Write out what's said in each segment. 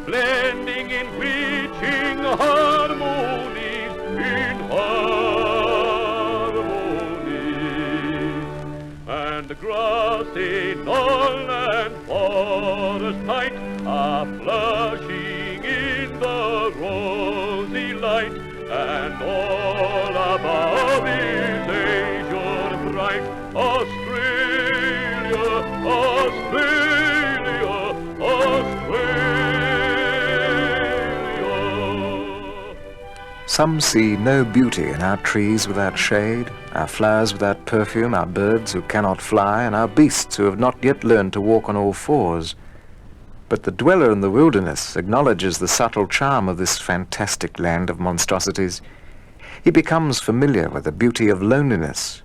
blending in witching harmonies, in harmonies. And the grassy knoll and forest height are flushing in the rosy light, and all above is azure bright. Australia, Australia, Australia. Some see no beauty in our trees without shade, our flowers without perfume, our birds who cannot fly, and our beasts who have not yet learned to walk on all fours. But the dweller in the wilderness acknowledges the subtle charm of this fantastic land of monstrosities. He becomes familiar with the beauty of loneliness,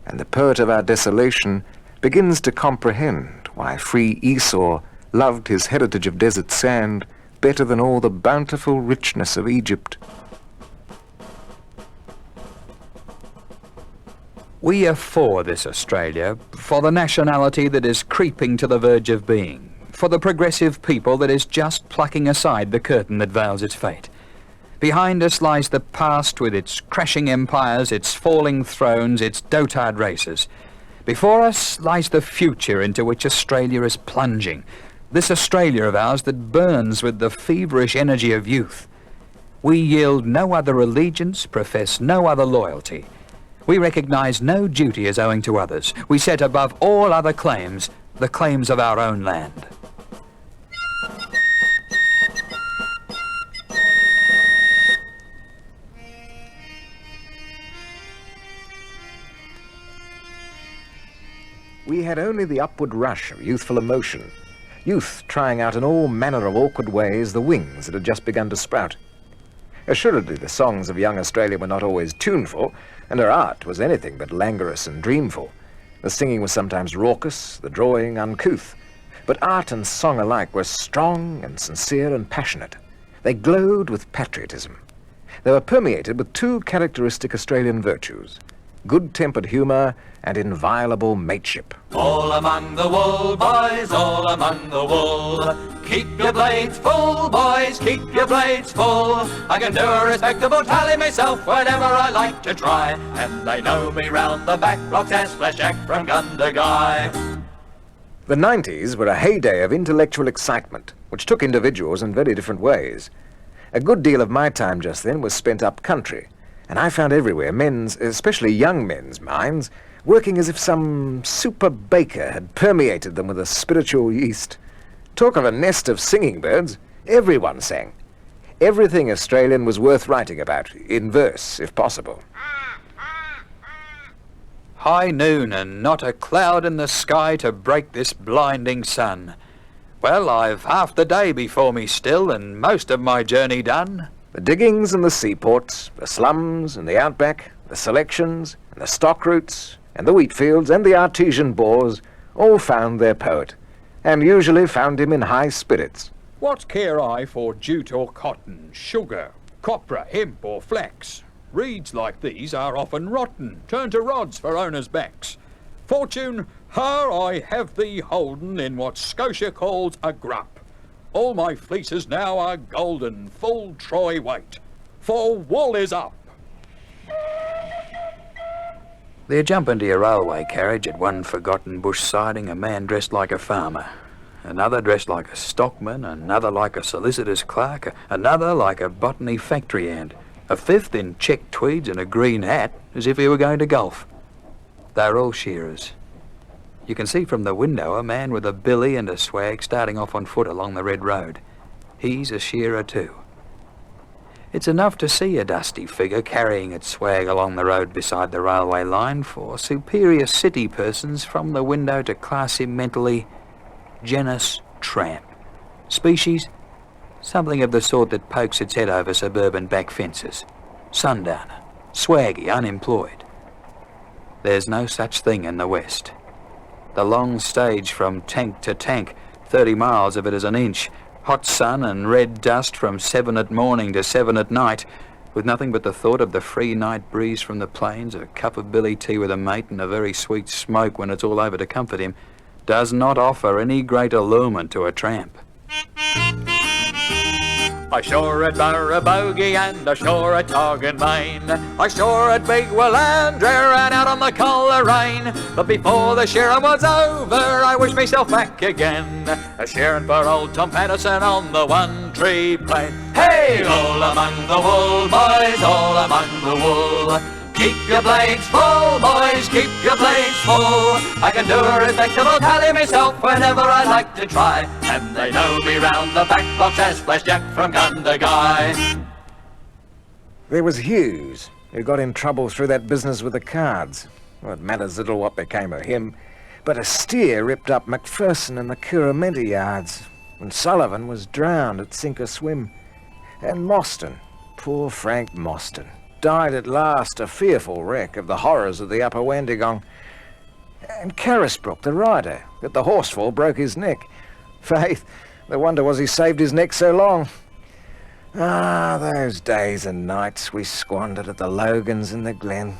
and the poet of our desolation begins to comprehend why free Esau loved his heritage of desert sand better than all the bountiful richness of Egypt. We are for this Australia, for the nationality that is creeping to the verge of being, for the progressive people that is just plucking aside the curtain that veils its fate. Behind us lies the past with its crashing empires, its falling thrones, its dotard races. Before us lies the future into which Australia is plunging, this Australia of ours that burns with the feverish energy of youth. We yield no other allegiance, profess no other loyalty. We recognise no duty as owing to others. We set above all other claims the claims of our own land. We had only the upward rush of youthful emotion, youth trying out in all manner of awkward ways the wings that had just begun to sprout. Assuredly, the songs of young Australia were not always tuneful, and her art was anything but languorous and dreamful. The singing was sometimes raucous, the drawing uncouth, but art and song alike were strong and sincere and passionate. They glowed with patriotism. They were permeated with two characteristic Australian virtues: good-tempered humour and inviolable mateship. All among the wool, boys, all among the wool. Keep your blades full, boys, keep your blades full. I can do a respectable tally myself whenever I like to try, and they know me round the back blocks as Flash Jack from Gundagai. The 90s were a heyday of intellectual excitement, which took individuals in very different ways. A good deal of my time just then was spent up country, and I found everywhere men's, especially young men's minds, working as if some super baker had permeated them with a spiritual yeast. Talk of a nest of singing birds, everyone sang. Everything Australian was worth writing about, in verse, if possible. High noon and not a cloud in the sky to break this blinding sun. Well, I've half the day before me still and most of my journey done. The diggings and the seaports, the slums and the outback, the selections and the stock routes and the wheat fields and the artesian bores all found their poet, and usually found him in high spirits. What care I for jute or cotton, sugar, copra, hemp or flax? Reeds like these are often rotten, turn to rods for owners' backs. Fortune, her I have thee holden in what Scotia calls a grup. All my fleeces now are golden, full troy weight, for wool is up. There jump into your railway carriage at one forgotten bush siding a man dressed like a farmer, another dressed like a stockman, another like a solicitor's clerk, another like a botany factory hand, a fifth in check tweeds and a green hat as if he were going to golf. They're all shearers. You can see from the window a man with a billy and a swag starting off on foot along the red road. He's a shearer too. It's enough to see a dusty figure carrying its swag along the road beside the railway line for superior city persons from the window to class him mentally genus tramp. Species, something of the sort that pokes its head over suburban back fences. Sundowner, swaggy, unemployed. There's no such thing in the West. The long stage from tank to tank, 30 miles of it is an inch, hot sun and red dust from 7 at morning to 7 at night, with nothing but the thought of the free night breeze from the plains, a cup of billy tea with a mate and a very sweet smoke when it's all over to comfort him, does not offer any great allurement to a tramp. I saw it Barrabogie and I saw it Toggenmain. I saw it Big Willandra and out on the Coleraine. But before the shearing was over, I wished myself back again, a shearing for old Tom Patterson on the One Tree Plain. Hey! All among the wool, boys, all among the wool. Keep your blades full, boys, keep your blades full. I can do a respectable tally myself whenever I like to try, and they know me round the back blocks as Flash Jack from Gundagai. There was Hughes, who got in trouble through that business with the cards. Well, it matters little what became of him, but a steer ripped up Macpherson in the Curramenta yards, and Sullivan was drowned at Sink or Swim. And Mostyn, poor Frank Mostyn, died at last, a fearful wreck of the horrors of the Upper Wandegong. And Carisbrook, the rider, at the horsefall broke his neck. Faith, the wonder was he saved his neck so long. Ah, those days and nights we squandered at the Logans in the Glen.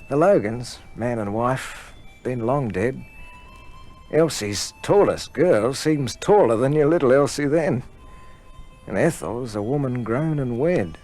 The Logans, man and wife, been long dead. Elsie's tallest girl seems taller than your little Elsie then. And Ethel's a woman grown and wed.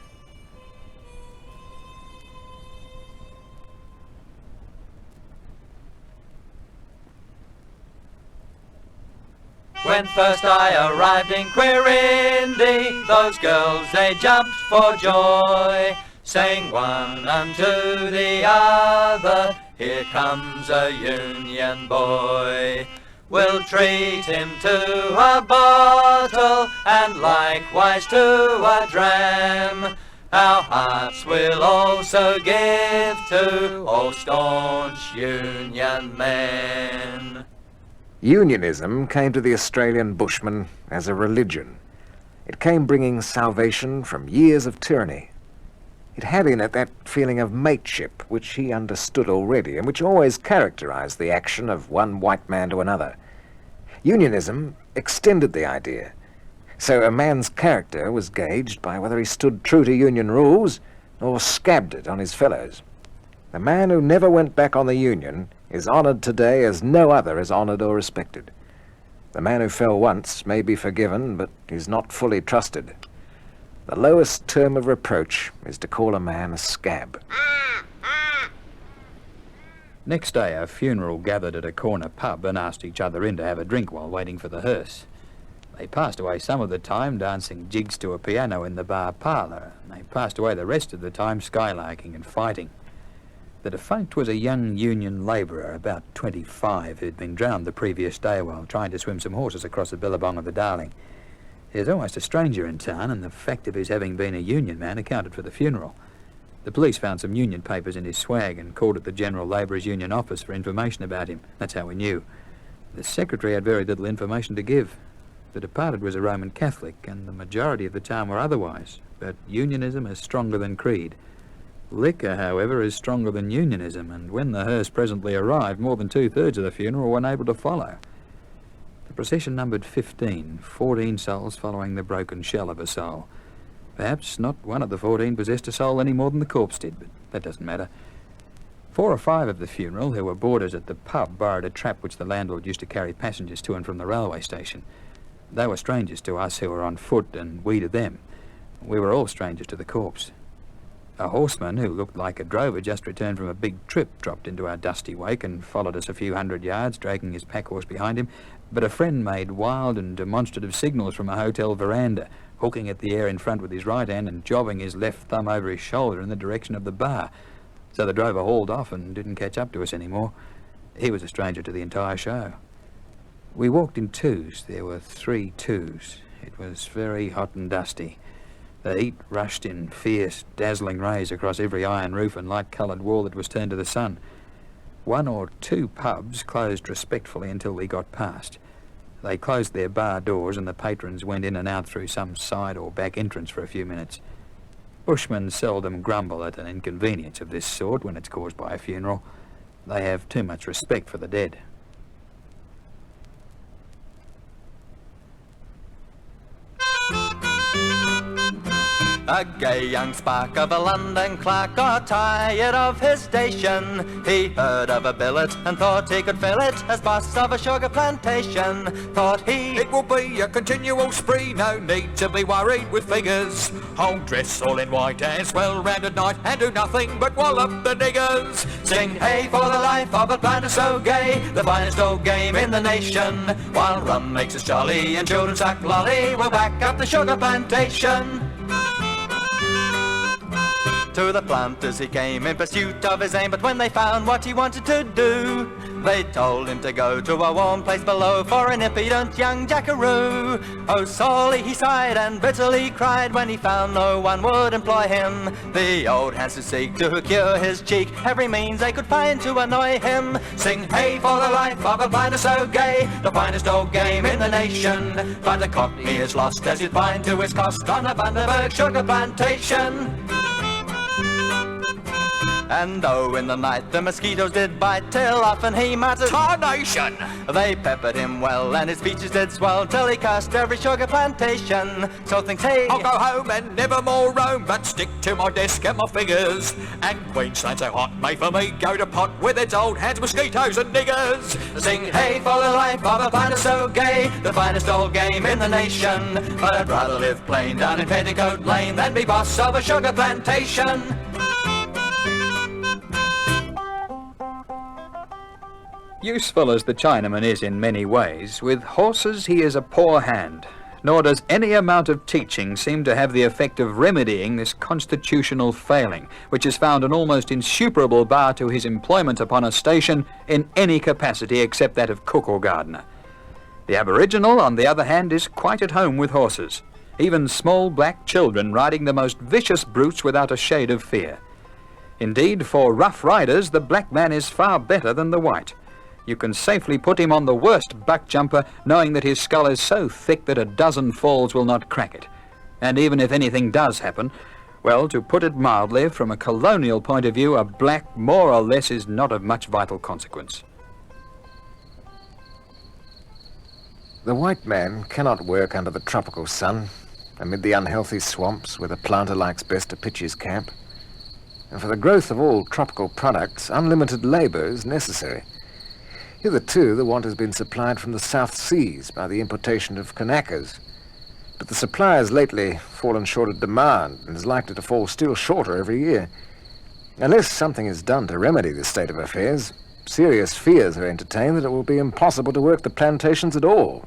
When first I arrived in Quirindi, those girls they jumped for joy, saying one unto the other, here comes a Union boy. We'll treat him to a bottle and likewise to a dram. Our hearts will also give to all staunch Union men. Unionism came to the Australian bushman as a religion. It came bringing salvation from years of tyranny. It had in it that feeling of mateship which he understood already and which always characterized the action of one white man to another. Unionism extended the idea, so a man's character was gauged by whether he stood true to union rules or scabbed it on his fellows. The man who never went back on the Union is honoured today as no other is honoured or respected. The man who fell once may be forgiven, but is not fully trusted. The lowest term of reproach is to call a man a scab. Next day, a funeral gathered at a corner pub and asked each other in to have a drink while waiting for the hearse. They passed away some of the time dancing jigs to a piano in the bar parlour, and they passed away the rest of the time skylarking and fighting. The defunct was a young union labourer, about 25, who'd been drowned the previous day while trying to swim some horses across the billabong of the Darling. He was almost a stranger in town, and the fact of his having been a union man accounted for the funeral. The police found some union papers in his swag and called at the General Labourers' Union office for information about him. That's how we knew. The secretary had very little information to give. The departed was a Roman Catholic, and the majority of the town were otherwise, but unionism is stronger than creed. Liquor, however, is stronger than unionism, and when the hearse presently arrived, more than two-thirds of the funeral were unable to follow. The procession numbered 15, 14 souls following the broken shell of a soul. Perhaps not one of the 14 possessed a soul any more than the corpse did, but that doesn't matter. 4 or 5 of the funeral, who were boarders at the pub, borrowed a trap which the landlord used to carry passengers to and from the railway station. They were strangers to us who were on foot, and we to them. We were all strangers to the corpse. A horseman who looked like a drover just returned from a big trip dropped into our dusty wake and followed us a few hundred yards, dragging his pack horse behind him, but a friend made wild and demonstrative signals from a hotel veranda, hooking at the air in front with his right hand and jobbing his left thumb over his shoulder in the direction of the bar. So the drover hauled off and didn't catch up to us anymore. He was a stranger to the entire show. We walked in twos. There were 3 twos. It was very hot and dusty. The heat rushed in fierce, dazzling rays across every iron roof and light-coloured wall that was turned to the sun. 1 or 2 pubs closed respectfully until we got past. They closed their bar doors and the patrons went in and out through some side or back entrance for a few minutes. Bushmen seldom grumble at an inconvenience of this sort when it's caused by a funeral. They have too much respect for the dead. A gay young spark of a London clerk got tired of his station. He heard of a billet and thought he could fill it as boss of a sugar plantation. Thought he, it will be a continual spree, no need to be worried with figures. I'll dress all in white and swell round at night and do nothing but wallop the niggers. Sing hey for the life of a planter so gay, the finest old game in the nation. While rum makes us jolly and children suck lolly, we'll back up the sugar plantation. To the planters he came in pursuit of his aim, but when they found what he wanted to do, they told him to go to a warm place below for an impudent young jackaroo. Oh, sorely he sighed and bitterly cried when he found no one would employ him. The old hands to seek to cure his cheek, every means they could find to annoy him. Sing hey for the life of a planter so gay, the finest old game in the nation. But the cockney is lost as you'd find to his cost on a Bundaberg sugar plantation. And though in the night the mosquitoes did bite, till often he muttered Tarnation! They peppered him well, and his features did swell, till he cursed every sugar plantation. So thinks he, I'll go home and never more roam, but stick to my desk and my figures. And Queensland so hot, may for me go to pot with its old hands, mosquitoes and niggers. Sing hey for the life of a planter so gay, the finest old game in the nation. But I'd rather live plain down in Petticoat Lane than be boss of a sugar plantation. Useful as the Chinaman is in many ways, with horses he is a poor hand, nor does any amount of teaching seem to have the effect of remedying this constitutional failing, which has found an almost insuperable bar to his employment upon a station in any capacity except that of cook or gardener. The Aboriginal, on the other hand, is quite at home with horses, even small black children riding the most vicious brutes without a shade of fear. Indeed, for rough riders, the black man is far better than the white. You can safely put him on the worst buck jumper, knowing that his skull is so thick that a dozen falls will not crack it. And even if anything does happen, well, to put it mildly, from a colonial point of view, a black more or less is not of much vital consequence. The white man cannot work under the tropical sun, amid the unhealthy swamps where the planter likes best to pitch his camp. And for the growth of all tropical products, unlimited labour is necessary. Hitherto, the want has been supplied from the South Seas by the importation of Kanakas, but the supply has lately fallen short of demand and is likely to fall still shorter every year. Unless something is done to remedy this state of affairs, serious fears are entertained that it will be impossible to work the plantations at all.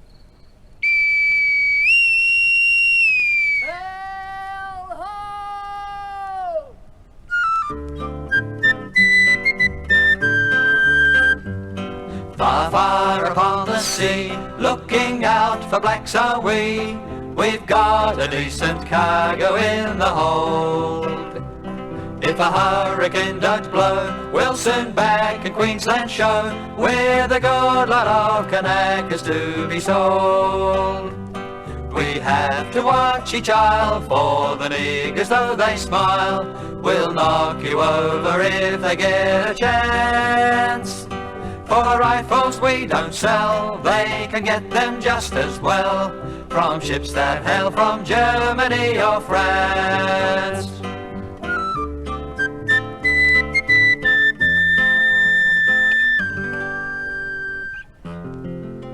Far, far upon the sea, looking out for blacks are we. We've got a decent cargo in the hold. If a hurricane don't blow, we'll soon back in Queensland show, with a good lot of Kanakas to be sold. We have to watch each aisle for the niggers, though they smile. We'll knock you over if they get a chance. For rifles we don't sell, they can get them just as well from ships that hail from Germany or France.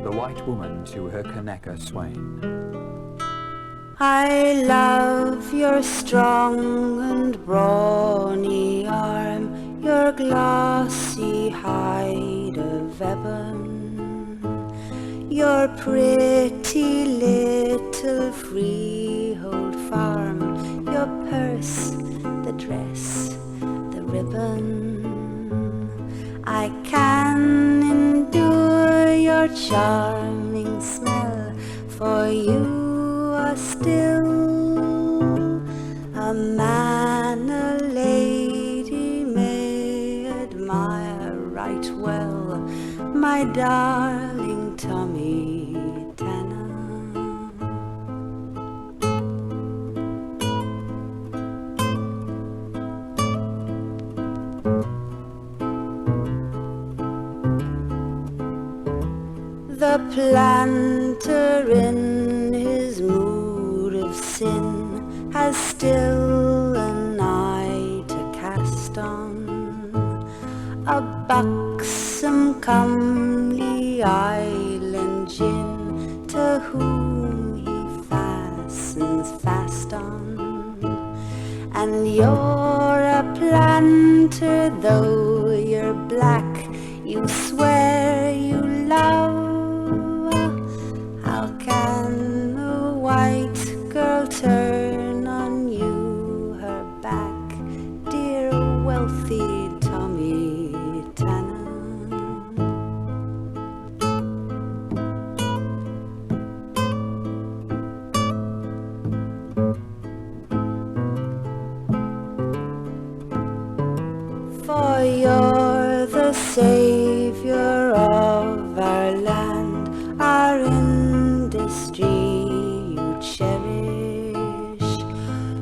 The white woman to her Kanaka swain. I love your strong and brawny arm, your glossy hide of ebon, your pretty little freehold farm, your purse, the dress, the ribbon. I can endure your charming smell, for you are still a man a lady may admire right well, my darling Tommy Tanner. The planter in his mood of sin has still an eye to cast on, a buxom, comely island gin to whom he fastens fast on. And you're a planter, though you're black, you swear you love. How can a white girl turn on you her back, dear wealthy Tommy Tanner? For you're the savior of our land, our industry you cherish.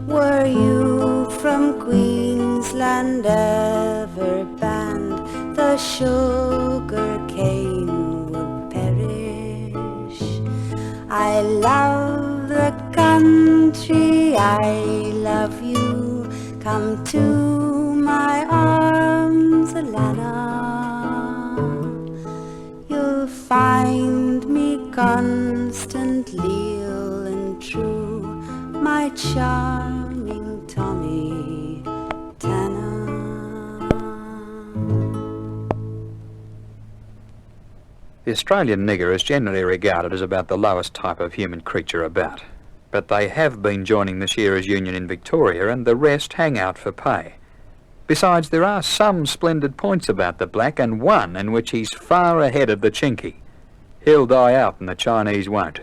Were you from Queensland ever banned, the sugar cane would perish. I love the country, I love you. Come to my arms, Alana. You'll find me constant, leal and true, my charming Tommy Tanner. The Australian nigger is generally regarded as about the lowest type of human creature about. But they have been joining the shearers' union in Victoria, and the rest hang out for pay. Besides, there are some splendid points about the black, and one in which he's far ahead of the Chinky. He'll die out and the Chinese won't.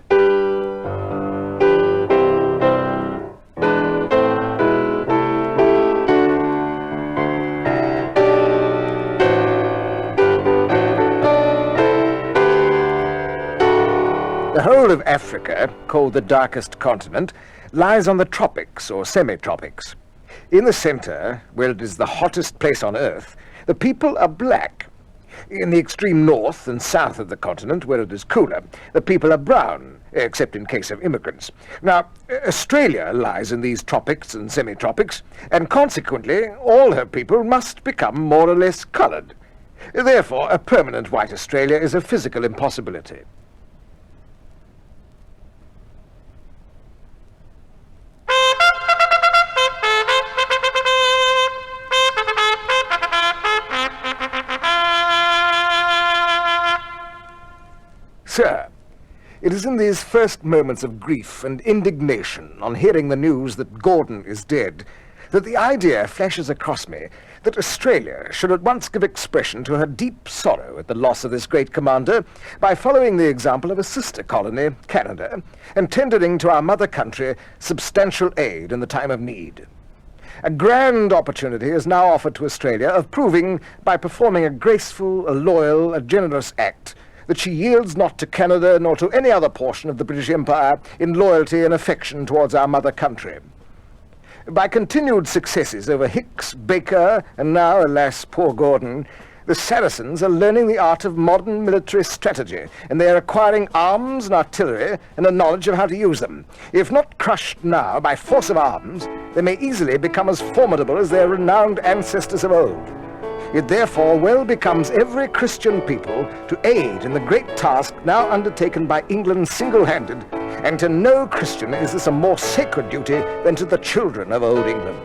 The whole of Africa, called the darkest continent, lies on the tropics or semi-tropics. In the centre, where it is the hottest place on Earth, the people are black. In the extreme north and south of the continent, where it is cooler, the people are brown, except in case of immigrants. Now, Australia lies in these tropics and semi-tropics, and consequently all her people must become more or less coloured. Therefore, a permanent white Australia is a physical impossibility. Sir, it is in these first moments of grief and indignation on hearing the news that Gordon is dead that the idea flashes across me that Australia should at once give expression to her deep sorrow at the loss of this great commander by following the example of a sister colony, Canada, and tendering to our mother country substantial aid in the time of need. A grand opportunity is now offered to Australia of proving, by performing a graceful, a loyal, a generous act, that she yields not to Canada nor to any other portion of the British Empire in loyalty and affection towards our mother country. By continued successes over Hicks, Baker, and now, alas, poor Gordon, the Saracens are learning the art of modern military strategy, and they are acquiring arms and artillery and a knowledge of how to use them. If not crushed now by force of arms, they may easily become as formidable as their renowned ancestors of old. It therefore well becomes every Christian people to aid in the great task now undertaken by England single-handed, and to no Christian is this a more sacred duty than to the children of old England.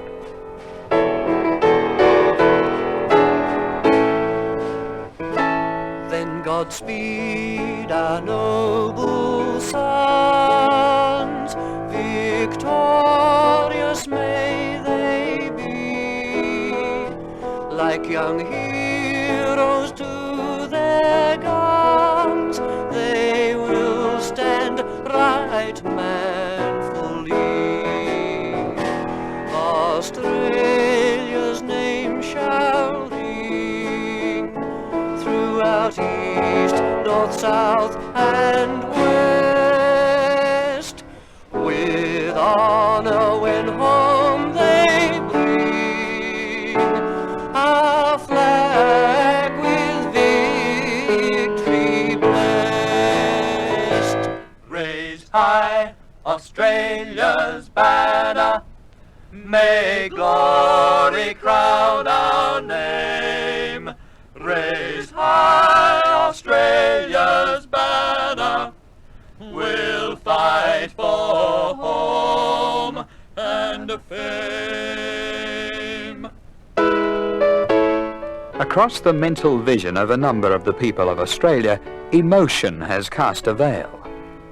Then Godspeed our noble sons, victorious may they be, like young heroes to their guns, they will stand right manfully. Australia's name shall ring throughout east, north, south, and west, with honor when home they bring our flag with victory blessed. Raise high Australia's banner, May glory crown our name. Raise high Australia's banner. We'll fight for home and fame. Across the mental vision of a number of the people of Australia, emotion has cast a veil.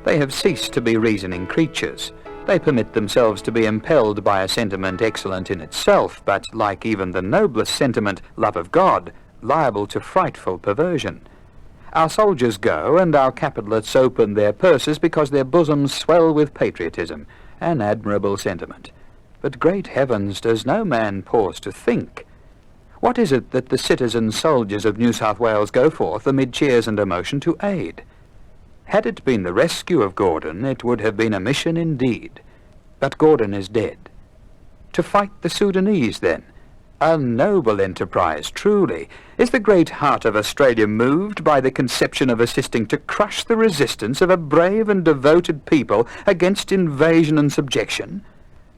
They have ceased to be reasoning creatures. They permit themselves to be impelled by a sentiment excellent in itself, but, like even the noblest sentiment, love of God, liable to frightful perversion. Our soldiers go, and our capitalists open their purses because their bosoms swell with patriotism, an admirable sentiment. But, great heavens, does no man pause to think? What is it that the citizen soldiers of New South Wales go forth amid cheers and emotion to aid? Had it been the rescue of Gordon, it would have been a mission indeed. But Gordon is dead. To fight the Sudanese, then? A noble enterprise, truly. Is the great heart of Australia moved by the conception of assisting to crush the resistance of a brave and devoted people against invasion and subjection?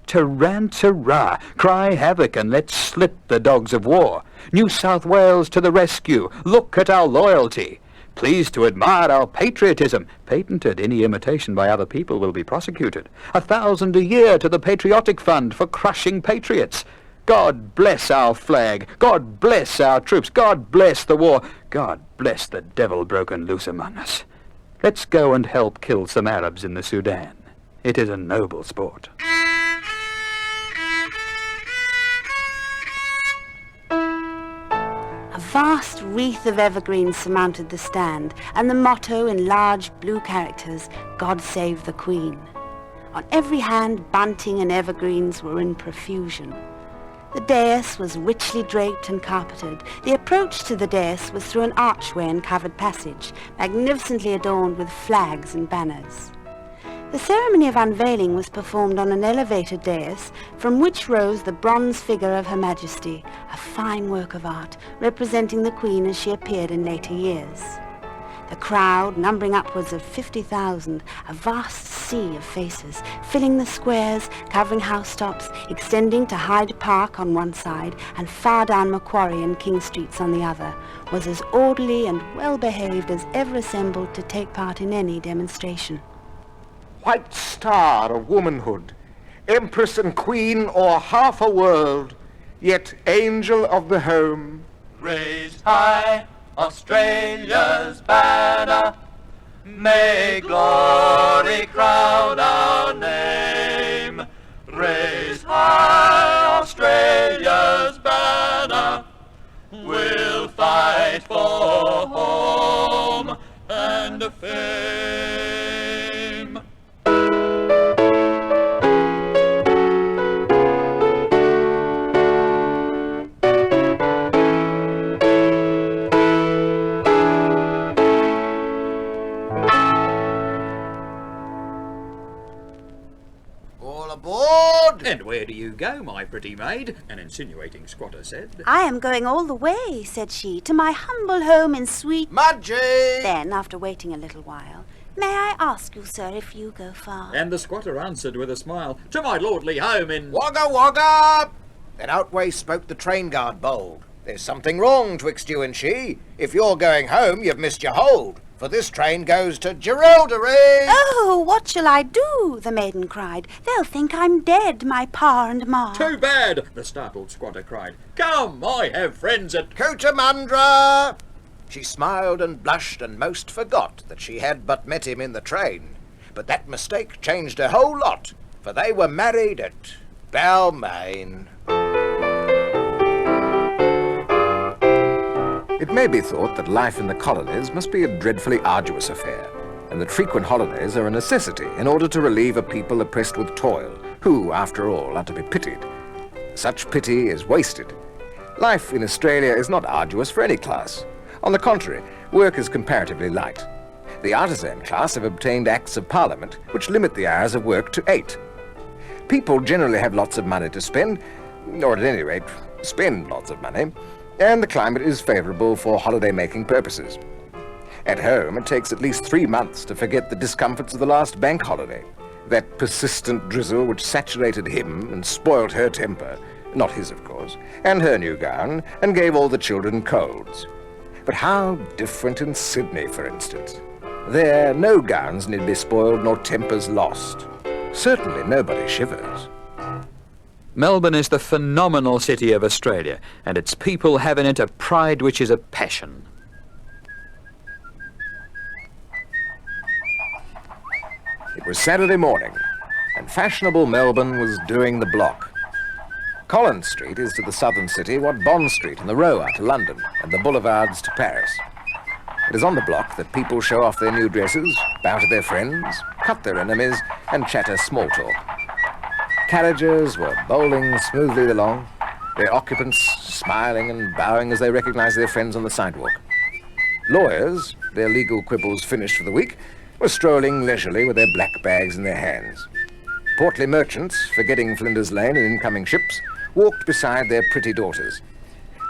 Tarantara, cry havoc and let's slit the dogs of war. New South Wales to the rescue. Look at our loyalty. Pleased to admire our patriotism. Patented, any imitation by other people will be prosecuted. 1,000 a year to the Patriotic Fund for crushing patriots. God bless our flag. God bless our troops. God bless the war. God bless the devil broken loose among us. Let's go and help kill some Arabs in the Sudan. It is a noble sport. A vast wreath of evergreens surmounted the stand, and the motto in large blue characters, God Save the Queen. On every hand, bunting and evergreens were in profusion. The dais was richly draped and carpeted. The approach to the dais was through an archway and covered passage, magnificently adorned with flags and banners. The ceremony of unveiling was performed on an elevated dais, from which rose the bronze figure of Her Majesty, a fine work of art, representing the Queen as she appeared in later years. The crowd, numbering upwards of 50,000, a vast sea of faces, filling the squares, covering housetops, extending to Hyde Park on one side, and far down Macquarie and King Streets on the other, was as orderly and well-behaved as ever assembled to take part in any demonstration. White star of womanhood, empress and queen o'er half a world, yet angel of the home. Raise high Australia's banner. May glory crown our name. Raise high Australia's banner. We'll fight for home and fame. And where do you go, my pretty maid? An insinuating squatter said. I am going all the way, said she, to my humble home in sweet Mudgee! Then, after waiting a little while, may I ask you, sir, if you go far? And the squatter answered with a smile, to my lordly home in... Wagga wagga! Then outway spoke the train guard bold. There's something wrong twixt you and she. If you're going home, you've missed your hold. For this train goes to Geraldary. Oh, what shall I do? The maiden cried. They'll think I'm dead, my pa and ma. Too bad, the startled squatter cried. Come, I have friends at Cootamundra. She smiled and blushed and most forgot that she had but met him in the train. But that mistake changed her whole lot, for they were married at Balmain. It may be thought that life in the colonies must be a dreadfully arduous affair, and that frequent holidays are a necessity in order to relieve a people oppressed with toil, who, after all, are to be pitied. Such pity is wasted. Life in Australia is not arduous for any class. On the contrary, work is comparatively light. The artisan class have obtained Acts of Parliament which limit the hours of work to 8. People generally have lots of money to spend, or at any rate, spend lots of money, and the climate is favourable for holiday-making purposes. At home, it takes at least 3 months to forget the discomforts of the last bank holiday, That persistent drizzle which saturated him and spoilt her temper, not his of course, and her new gown, and gave all the children colds. But how different in Sydney, for instance. There, no gowns need be spoiled nor tempers lost. Certainly nobody shivers. Melbourne is the phenomenal city of Australia, and its people have in it a pride which is a passion. It was Saturday morning, and fashionable Melbourne was doing the block. Collins Street is to the southern city what Bond Street and the Row are to London, and the boulevards to Paris. It is on the block that people show off their new dresses, bow to their friends, cut their enemies, and chatter small talk. Carriages were bowling smoothly along, their occupants smiling and bowing as they recognized their friends on the sidewalk. Lawyers, their legal quibbles finished for the week, were strolling leisurely with their black bags in their hands. Portly merchants, forgetting Flinders Lane and incoming ships, walked beside their pretty daughters.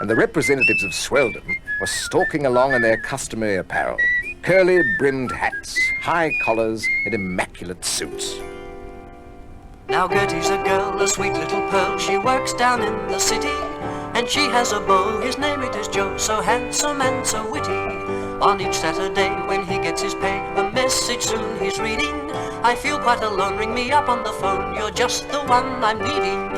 And the representatives of Swelldom were stalking along in their customary apparel, curly-brimmed hats, high collars, and immaculate suits. Now Gertie's a girl, a sweet little pearl. She works down in the city, and she has a beau. His name it is Joe, so handsome and so witty. On each Saturday when he gets his pay, a message soon he's reading. I feel quite alone, ring me up on the phone. You're just the one I'm needing.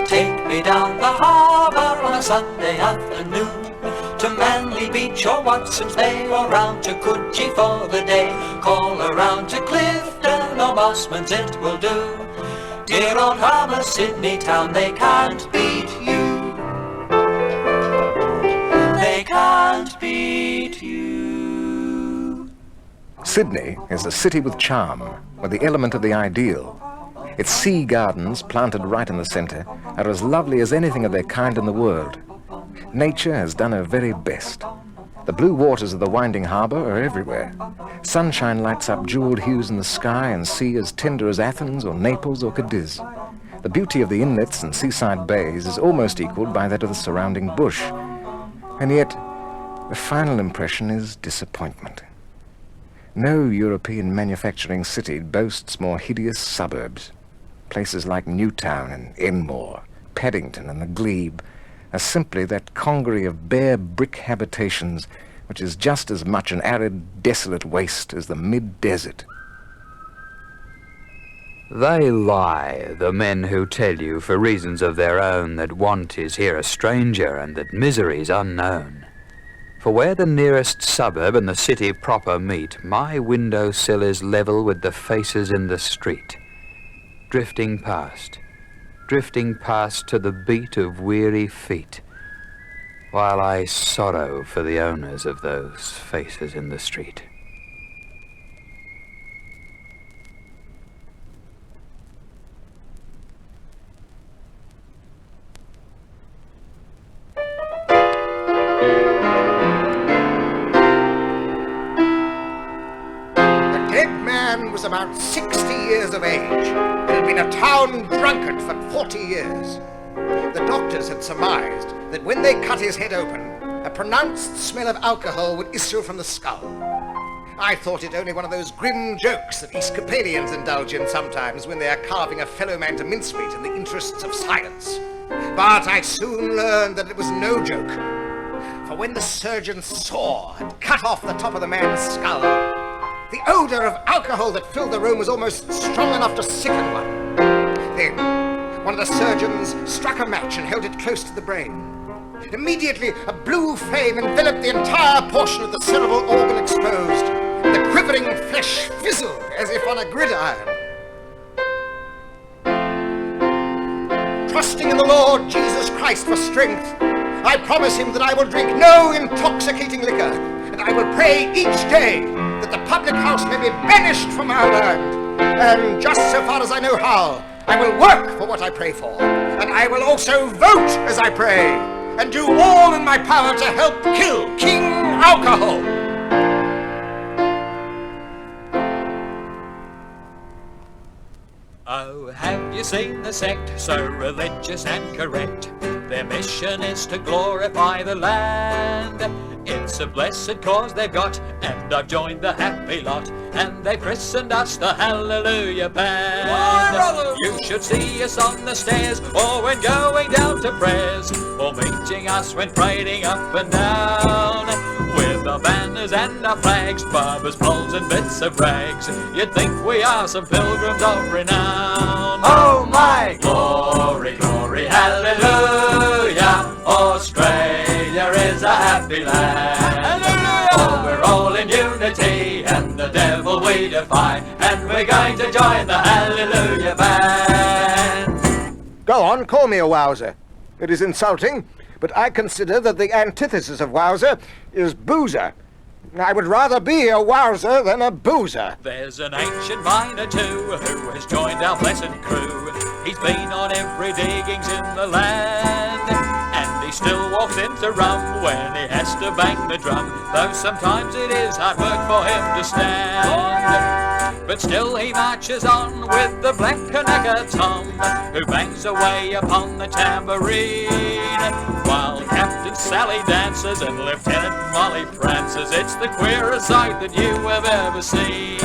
Take me down the harbour on a Sunday afternoon, to Manly Beach or Watson's Bay, or round to Coogee for the day. Call around to Clifton or Mossman's, it will do. Dear old harbour, Sydney town, they can't beat you. They can't beat you. Sydney is a city with charm, with the element of the ideal. Its sea gardens, planted right in the centre, are as lovely as anything of their kind in the world. Nature has done her very best. The blue waters of the winding harbour are everywhere. Sunshine lights up jewelled hues in the sky and sea as tender as Athens or Naples or Cadiz. The beauty of the inlets and seaside bays is almost equalled by that of the surrounding bush. And yet, the final impression is disappointment. No European manufacturing city boasts more hideous suburbs. Places like Newtown and Enmore, Paddington and the Glebe are simply that congery of bare brick habitations which is just as much an arid, desolate waste as the mid-desert. They lie, the men who tell you for reasons of their own that want is here a stranger and that misery's unknown. For where the nearest suburb and the city proper meet, my windowsill is level with the faces in the street, drifting past to the beat of weary feet, while I sorrow for the owners of those faces in the street. Was about 60 years of age and had been a town drunkard for 40 years. The doctors had surmised that when they cut his head open, a pronounced smell of alcohol would issue from the skull. I thought it only one of those grim jokes that Episcopalians indulge in sometimes when they are carving a fellow man to mincemeat in the interests of science. But I soon learned that it was no joke. For when the surgeon's saw had cut off the top of the man's skull, the odour of alcohol that filled the room was almost strong enough to sicken one. Then, one of the surgeons struck a match and held it close to the brain. Immediately, a blue flame enveloped the entire portion of the cerebral organ exposed, and the quivering flesh fizzled as if on a gridiron. Trusting in the Lord Jesus Christ for strength, I promise him that I will drink no intoxicating liquor, and I will pray each day that the public house may be banished from our land. And just so far as I know how, I will work for what I pray for. And I will also vote as I pray, and do all in my power to help kill King Alcohol. Oh, have you seen the sect, so religious and correct? Their mission is to glorify the land. It's a blessed cause they've got, and I've joined the happy lot, and they've christened us the Hallelujah Band. You should see us on the stairs, or when going down to prayers, or meeting us when parading up and down. With our banners and our flags, barbers, poles and bits of rags, you'd think we are some pilgrims of renown. Oh my Glory, glory, hallelujah, Australia is a happy land. Oh, we're all in unity, and the devil we defy, and we're going to join the Hallelujah Band. Go on, call me a wowser. It is insulting, but I consider that the antithesis of wowser is boozer. I would rather be a wowser than a boozer. There's an ancient miner too, who has joined our blessed crew. He's been on every diggings in the land, and he still walks into rum when he has to bang the drum, though sometimes it is hard work for him to stand. But still he marches on with the black Kanaka Tom, who bangs away upon the tambourine, while Captain Sally dances and Lieutenant Molly prances. It's the queerest sight that you have ever seen.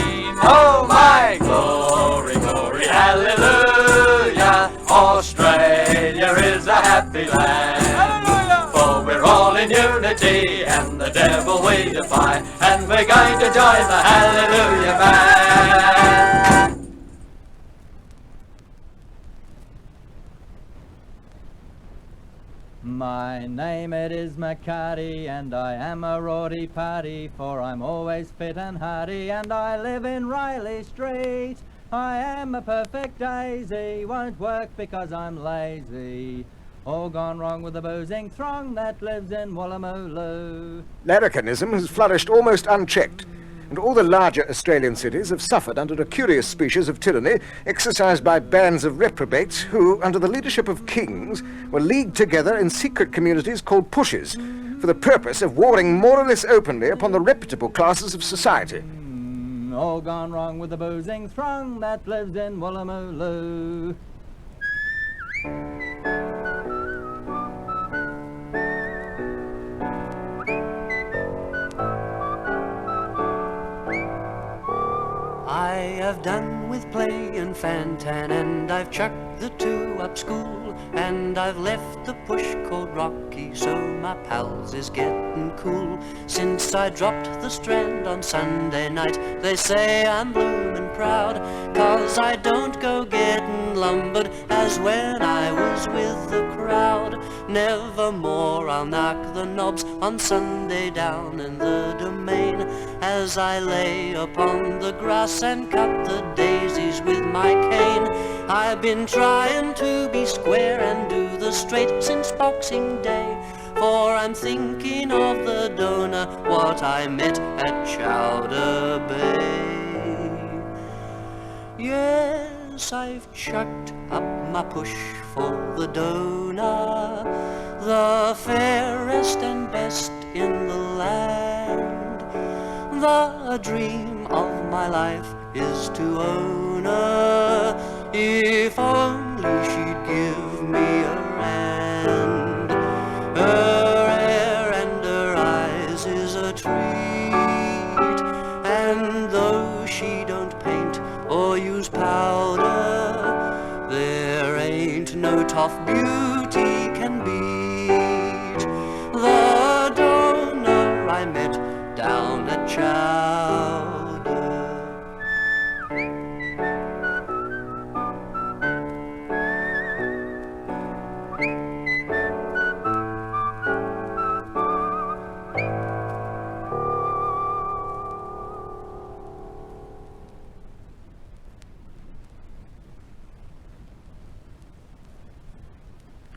Oh my Glory, glory, hallelujah, Australia is a happy land. For we're all in unity, and the devil we defy, and we're going to join the Hallelujah Band. My name it is McCarty, and I am a rowdy party, for I'm always fit and hearty, and I live in Riley Street. I am a perfect daisy, won't work because I'm lazy. All gone wrong with the boozing throng that lives in Woolloomooloo. Larrikinism has flourished almost unchecked, and all the larger Australian cities have suffered under a curious species of tyranny exercised by bands of reprobates who, under the leadership of kings, were leagued together in secret communities called pushes for the purpose of warring more or less openly upon the reputable classes of society. All gone wrong with the boozing throng that lives in Woolloomooloo. I have done with play and fantan, and I've chucked the two up school, and I've left the push called Rocky, so my pals is getting cool. Since I dropped the Strand on Sunday night, they say I'm bloomin' proud, 'cause I don't go getting lumbered as when I was with the crowd. Nevermore I'll knock the knobs on Sunday down in the Domain, as I lay upon the grass and cut the daisies with my cane. I've been trying to be square and do the straight since Boxing Day, for I'm thinking of the donor what I met at Chowder Bay. Yes, I've chucked up my push for the donor, the fairest and best in the land. The dream of my life is to own her, if only she'd give me a hand. Her hair and her eyes is a treat, and though she don't paint or use powder, there ain't no tough beauty can beat the donor I met down at Chowder.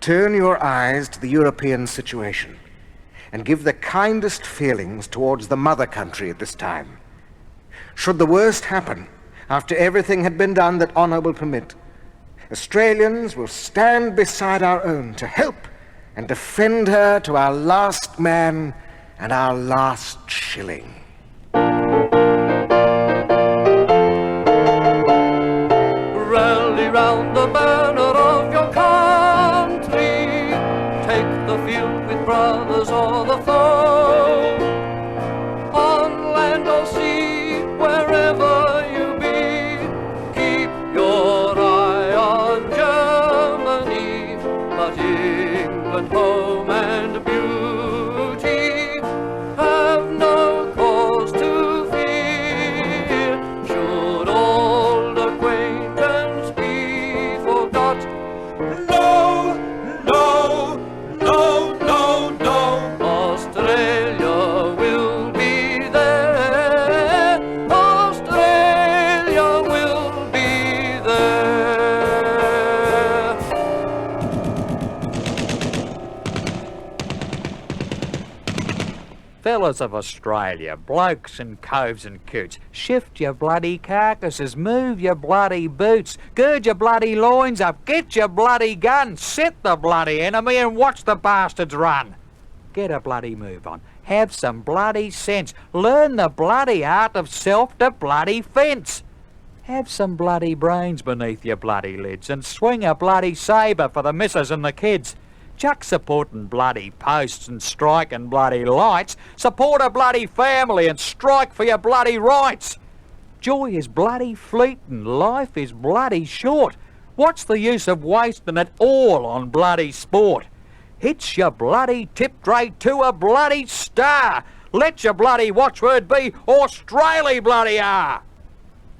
Turn your eyes to the European situation and give the kindest feelings towards the mother country at this time. Should the worst happen, after everything had been done that honour will permit, Australians will stand beside our own to help and defend her to our last man and our last shilling. Rally round the banner of your country, take the field with brothers or the foe. But England, home and beauty, have no cause to fear. Should old acquaintance be forgot? No, no, no, no, no. Australia will be there. Australia will be there. Fellas of Australia, blokes and coves and coots, shift your bloody carcasses, move your bloody boots, gird your bloody loins up, get your bloody guns, set the bloody enemy and watch the bastards run. Get a bloody move on, have some bloody sense, learn the bloody art of self-to-bloody-fence. Have some bloody brains beneath your bloody lids and swing a bloody sabre for the missus and the kids. Chuck supporting bloody posts and striking bloody lights. Support a bloody family and strike for your bloody rights. Joy is bloody fleeting, life is bloody short. What's the use of wasting it all on bloody sport? Hitch your bloody tip tray to a bloody star. Let your bloody watchword be Australia bloody are.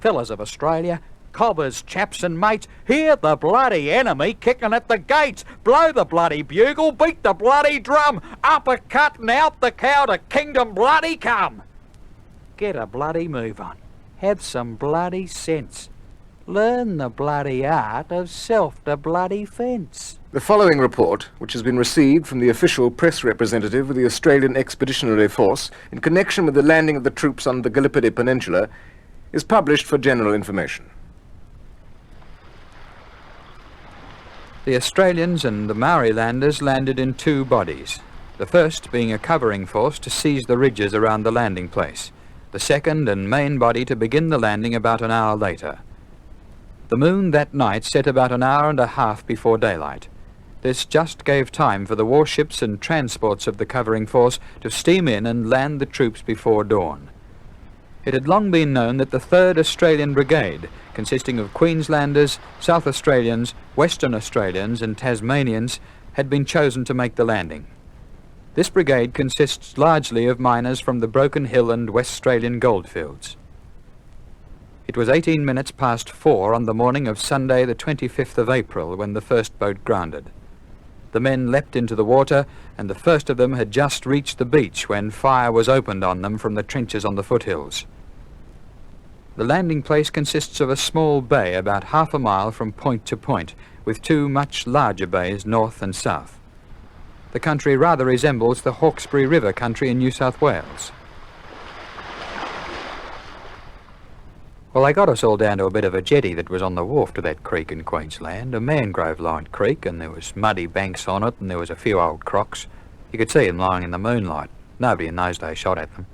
Fellas of Australia, cobbers, chaps and mates, hear the bloody enemy kicking at the gates. Blow the bloody bugle, beat the bloody drum. Uppercut and out the cow to kingdom bloody come. Get a bloody move on. Have some bloody sense. Learn the bloody art of self-to-bloody-fence. The following report, which has been received from the official press representative of the Australian Expeditionary Force in connection with the landing of the troops on the Gallipoli Peninsula, is published for general information. The Australians and the Maorilanders landed in two bodies, the first being a covering force to seize the ridges around the landing place, the second and main body to begin the landing about an hour later. The moon that night set about an hour and a half before daylight. This just gave time for the warships and transports of the covering force to steam in and land the troops before dawn. It had long been known that the 3rd Australian Brigade, consisting of Queenslanders, South Australians, Western Australians and Tasmanians, had been chosen to make the landing. This brigade consists largely of miners from the Broken Hill and West Australian goldfields. It was 18 minutes past 4 on the morning of Sunday the 25th of April when the first boat grounded. The men leapt into the water and the first of them had just reached the beach when fire was opened on them from the trenches on the foothills. The landing place consists of a small bay about half a mile from point to point, with two much larger bays north and south. The country rather resembles the Hawkesbury River country in New South Wales. Well, they got us all down to a bit of a jetty that was on the wharf to that creek in Queensland, a mangrove-lined creek, and there was muddy banks on it, and there was a few old crocs. You could see them lying in the moonlight. Nobody in those days shot at them.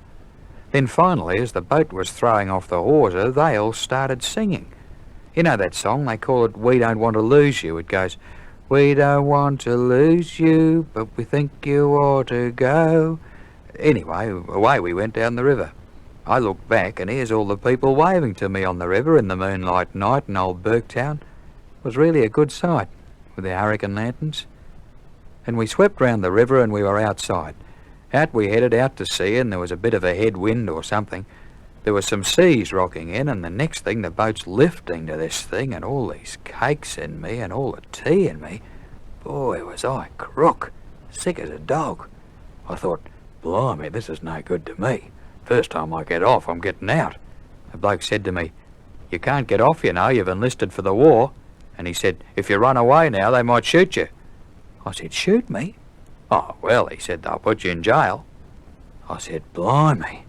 Then finally, as the boat was throwing off the hawser, they all started singing. You know that song, they call it We Don't Want to Lose You. It goes, we don't want to lose you, but we think you ought to go. Anyway, away we went down the river. I looked back and here's all the people waving to me on the river in the moonlight night in old Burketown. It was really a good sight, with the hurricane lanterns. And we swept round the river and we were outside. Out we headed out to sea and there was a bit of a headwind or something. There was some seas rocking in and the next thing the boat's lifting to this thing and all these cakes in me and all the tea in me. Boy, was I crook, sick as a dog. I thought, blimey, this is no good to me. First time I get off, I'm getting out. The bloke said to me, you can't get off, you know, you've enlisted for the war. And he said, if you run away now, they might shoot you. I said, shoot me? Oh, well, he said, they'll put you in jail. I said, blimey,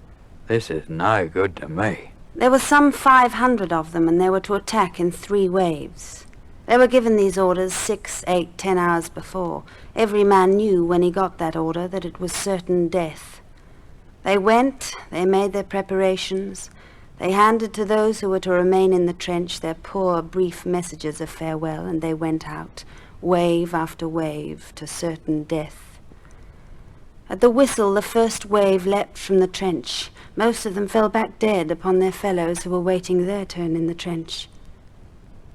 this is no good to me. There were some 500 of them, and they were to attack in 3 waves. They were given these orders 6, 8, 10 hours before. Every man knew when he got that order that it was certain death. They went, they made their preparations. They handed to those who were to remain in the trench their poor, brief messages of farewell, and they went out, wave after wave, to certain death. At the whistle, the first wave leapt from the trench. Most of them fell back dead upon their fellows who were waiting their turn in the trench.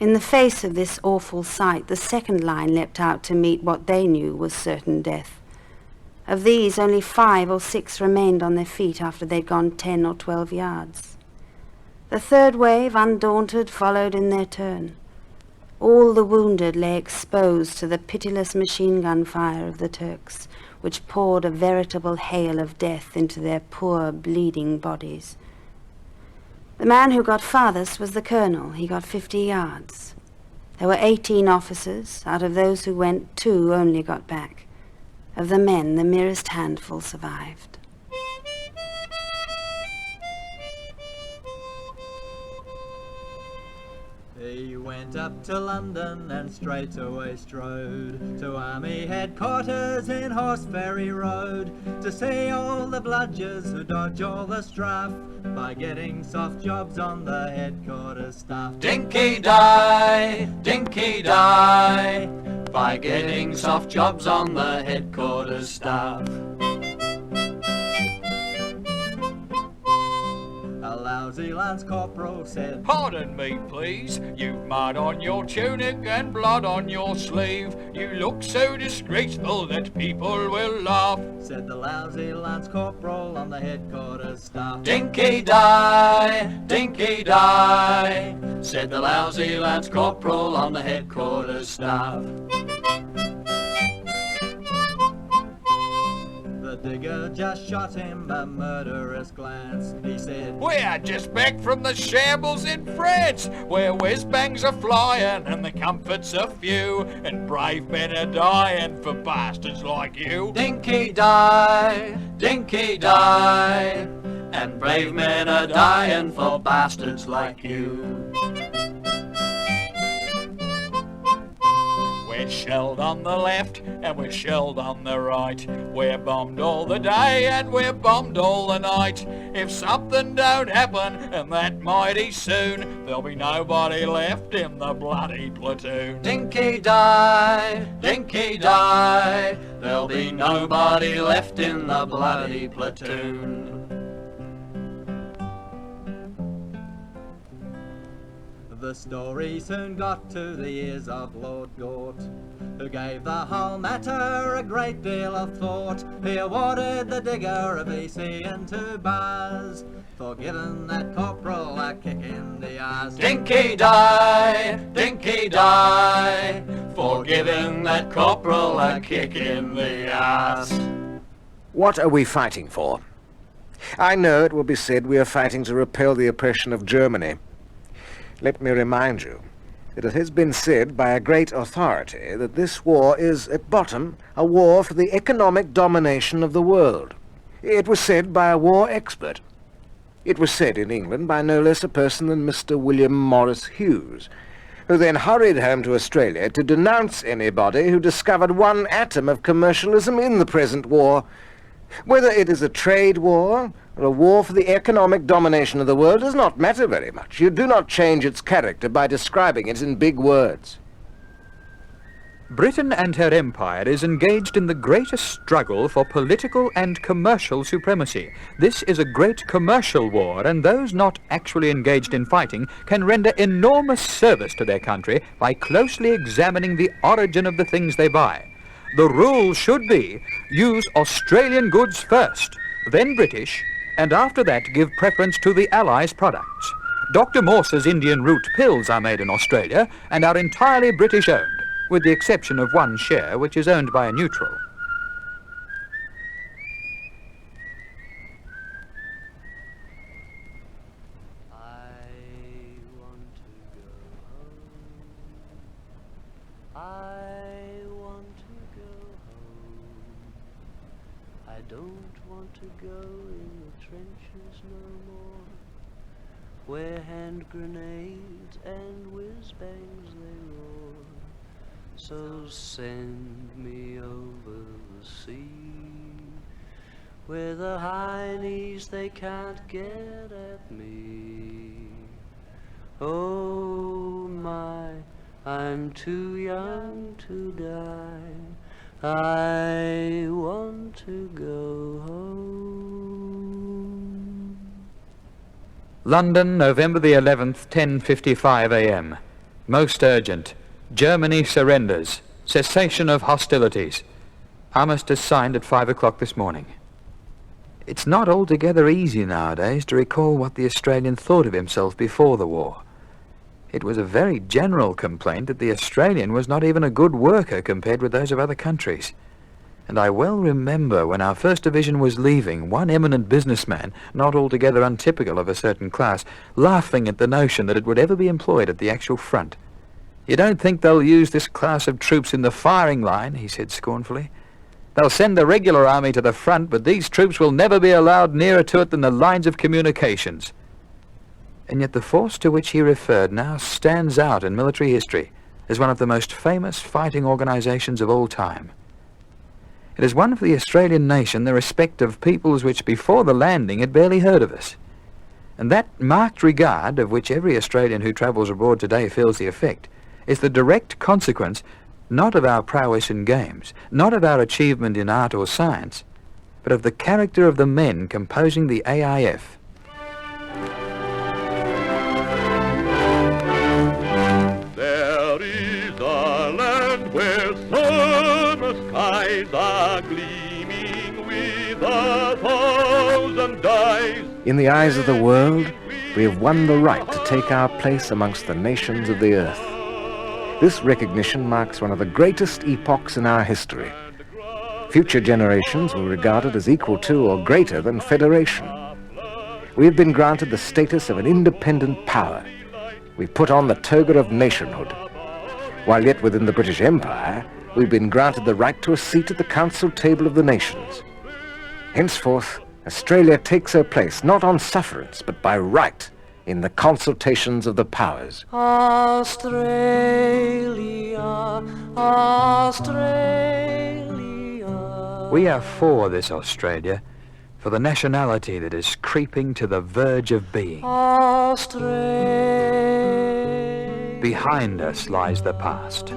In the face of this awful sight, the second line leapt out to meet what they knew was certain death. Of these, only 5 or 6 remained on their feet after they'd gone 10 or 12 yards. The third wave, undaunted, followed in their turn. All the wounded lay exposed to the pitiless machine gun fire of the Turks, which poured a veritable hail of death into their poor, bleeding bodies. The man who got farthest was the colonel. He got 50 yards. There were 18 officers. Out of those who went, 2 only got back. Of the men, the merest handful survived. He went up to London and straight away strode to Army Headquarters in Horseferry Road, to see all the bludgers who dodge all the straff by getting soft jobs on the headquarters staff. Dinky die, by getting soft jobs on the headquarters staff. A lousy lance corporal said, "Pardon me, please, you've mud on your tunic and blood on your sleeve. You look so disgraceful that people will laugh." Said the lousy lance corporal on the headquarters staff. Dinky die, said the lousy lance corporal on the headquarters staff. The digger just shot him a murderous glance. He said, "We're just back from the shambles in France, where whiz-bangs are flying and the comforts are few, and brave men are dying for bastards like you." Dinky die, and brave men are dying for bastards like you. We're shelled on the left and we're shelled on the right. We're bombed all the day and we're bombed all the night. If something don't happen, and that mighty soon, there'll be nobody left in the bloody platoon. Dinky die, there'll be nobody left in the bloody platoon. The story soon got to the ears of Lord Gort, who gave the whole matter a great deal of thought. He awarded the digger a VC and 2 bars for giving that corporal a kick in the arse. Dinky die, for giving that corporal a kick in the arse. What are we fighting for? I know it will be said we are fighting to repel the oppression of Germany. Let me remind you that it has been said by a great authority that this war is, at bottom, a war for the economic domination of the world. It was said by a war expert. It was said in England by no less a person than Mr. William Morris Hughes, who then hurried home to Australia to denounce anybody who discovered one atom of commercialism in the present war. Whether it is a trade war or a war for the economic domination of the world does not matter very much. You do not change its character by describing it in big words. Britain and her empire is engaged in the greatest struggle for political and commercial supremacy. This is a great commercial war, and those not actually engaged in fighting can render enormous service to their country by closely examining the origin of the things they buy. The rule should be, use Australian goods first, then British, and after that give preference to the Allies' products. Dr. Morse's Indian root pills are made in Australia and are entirely British-owned, with the exception of one share which is owned by a neutral. Where hand grenades and whiz-bangs they roar. So send me over the sea, where the Heinies they can't get at me. Oh my, I'm too young to die, I want to go home. London, November the 11th, 10:55 a.m. Most urgent. Germany surrenders. Cessation of hostilities. Armistice signed at 5 o'clock this morning. It's not altogether easy nowadays to recall what the Australian thought of himself before the war. It was a very general complaint that the Australian was not even a good worker compared with those of other countries. And I well remember when our 1st Division was leaving, one eminent businessman, not altogether untypical of a certain class, laughing at the notion that it would ever be employed at the actual front. "You don't think they'll use this class of troops in the firing line," he said scornfully. "They'll send the regular army to the front, but these troops will never be allowed nearer to it than the lines of communications." And yet the force to which he referred now stands out in military history as one of the most famous fighting organizations of all time. It has won for the Australian nation the respect of peoples which before the landing had barely heard of us. And that marked regard, of which every Australian who travels abroad today feels the effect, is the direct consequence not of our prowess in games, not of our achievement in art or science, but of the character of the men composing the AIF. There is a land where summer skies are gleaming with 1,000 dyes. In the eyes of the world, we have won the right to take our place amongst the nations of the earth. This recognition marks one of the greatest epochs in our history. Future generations will regard it as equal to or greater than federation. We have been granted the status of an independent power. We put on the toga of nationhood. While yet within the British Empire, we've been granted the right to a seat at the council table of the nations. Henceforth, Australia takes her place not on sufferance, but by right, in the consultations of the powers. Australia, Australia. We are for this Australia, for the nationality that is creeping to the verge of being. Australia. Behind us lies the past.